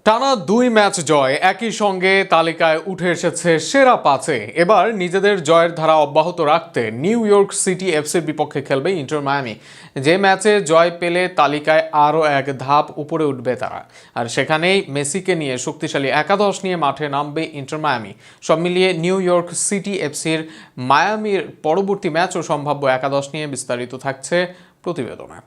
টানা ২ ম্যাচ জয়, একই সঙ্গে তালিকায় উঠে এসেছে সেরা পাঁচে। এবার নিজেদের জয়ের ধারা অব্যাহত রাখতে নিউ ইয়র্ক সিটি এফসির বিপক্ষে খেলবে ইন্টার মায়ামি। যে ম্যাচে জয় পেলে তালিকায় আরও এক ধাপ উপরে উঠবে তারা, আর সেখানেই মেসিকে নিয়ে শক্তিশালী একাদশ নিয়ে মাঠে নামবে ইন্টার মায়ামি। সব মিলিয়ে নিউ ইয়র্ক সিটি এফসির মায়ামির পরবর্তী ম্যাচ ও সম্ভাব্য একাদশ নিয়ে বিস্তারিত থাকছে প্রতিবেদনে।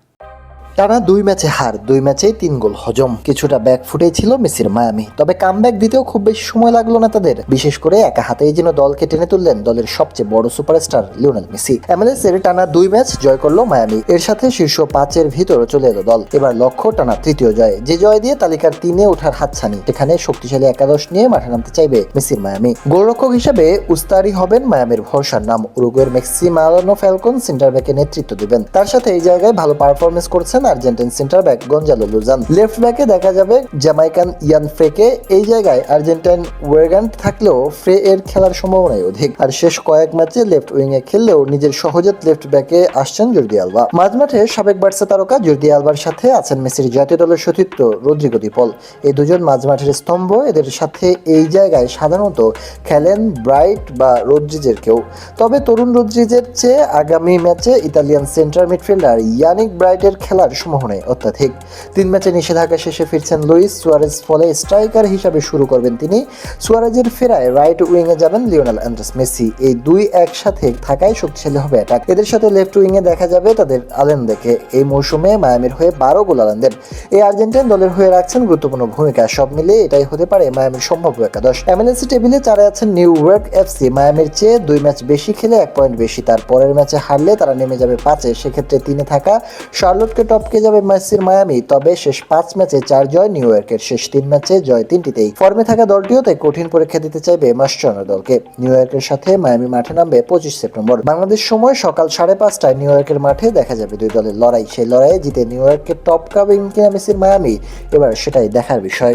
টানা ২ ম্যাচে হার, ২ ম্যাচেই ৩ গোল হজম। কিছুটা ব্যাক ফুটেই ছিল মেসির মায়ামি, তবে কামব্যাক দিতেও খুব বেশি সময় লাগলো না তাদের। বিশেষ করে একা হাতেই যেন দলকে টেনে তুললেন দলের সবচেয়ে বড় সুপারস্টার লিওনেল মেসি। MLS এর টানা ২ ম্যাচ জয় করলো মায়ামি, এর সাথে শীর্ষ ৫-এর ভিতরে চলে এলো দল। এবার লক্ষ্য টানা তৃতীয় জয়, যে জয় দিয়ে তালিকার ৩-এ ওঠার হাতছানি। সেখানে শক্তিশালী একাদশ নিয়ে মাঠে নামতে চাইবে মেসির মায়ামি। গোলরক্ষক হিসেবে উস্তারি হবেন মায়ামির ভরসার নাম উরুগুয়ের ম্যাক্সিমালিনো ফ্যালকন। সেন্টার ব্যাকে নেতৃত্ব দিবেন। তার সাথে এই জায়গায় ভালো পারফরমেন্স করছেন Argentine centre back Gonzalo Lujan. Left ব্যাকে দেখা যাবে জ্যামাইকান ইয়ান ফ্রেকে। এই জায়গায় আর্জেন্টাইন ওয়েগান্ট থাকলেও ফ্রে এর খেলার সম্ভাবনাই অধিক। আর শেষ কয়েক ম্যাচে লেফট উইং এ খেললেও নিজের সহজাত লেফট ব্যাকে আসছেন জর্দি আলবা। মাঝমাঠে সাবেক বার্সা তারকা জর্দি আলবার সাথে আছেন মেসির জাতীয় দলের সতীর্থ রদ্রিগো দি পল। এই দুজন মাঝমাঠের স্তম্ভ। এদের সাথে এই জায়গায় সাধারণত খেলেন ব্রাইট বা রদ্রিজের কেউ। তবে তরুণ রদ্রিজের চেয়ে আগামী ম্যাচে ইতালিয়ান সেন্টার মিডফিল্ডার ইয়ানিক ব্রাইটের খেলার সম্ভাবনা অত্যাধিক। ৩ ম্যাচে নিষেধাজ্ঞা শেষে ফিরছেন লুইস সুয়ারেজ, ফলে স্ট্রাইকার হিসাবে শুরু করবেন তিনি। সুয়ারেজের ফেরায় রাইট উইং এ যাবেন লিওনেল আন্দ্রেস মেসি। এই দুই একসাথে থাকায় শক্তিশালী হবে অ্যাটাক। এদের সাথে লেফট উইং এ দেখা যাবে তাদের আলেনদেকে। এই মৌসুমে মায়ামির হয়ে ১২ গোল আলেনদের। এই আর্জেন্টাইন দলের হয়ে রাখছেন গুরুত্বপূর্ণ ভূমিকা। সব মিলিয়ে এটাই হতে পারে মায়ামির সম্ভাব্য একাদশ। MLS টেবিলে ৪-এ আছেন নিউ ইয়র্ক এফসি। মায়ামির চেয়ে ২ ম্যাচ বেশি খেলে ১ পয়েন্ট বেশি। তার পরের ম্যাচে হারলে তারা নেমে যাবে ৫-এ। সেক্ষেত্রে 3-এ থাকা শার্লটকে টপকে যাবে মেসির মায়ামি। তবে শেষ ৫ ম্যাচে ৪ জয় নিউ ইয়র্কের, শেষ ৩ ম্যাচে জয় ৩টিতেই। ফর্মে থাকা দলটিও তাই কঠিন পরীক্ষা দিতে চাইবে মাস্টারনের দলকে। নিউ ইয়র্কের সাথে মায়ামি মাঠে নামবে ২৫ সেপ্টেম্বর। বাংলাদেশ সময় সকাল ৫:৩০ নিউ ইয়র্কের মাঠে দেখা যাবে দুই দলের লড়াই। সেই লড়াইয়ে জিতে নিউ ইয়র্কের টপ কাবিং কিনা মেসির মায়ামি, এবার সেটাই দেখার বিষয়।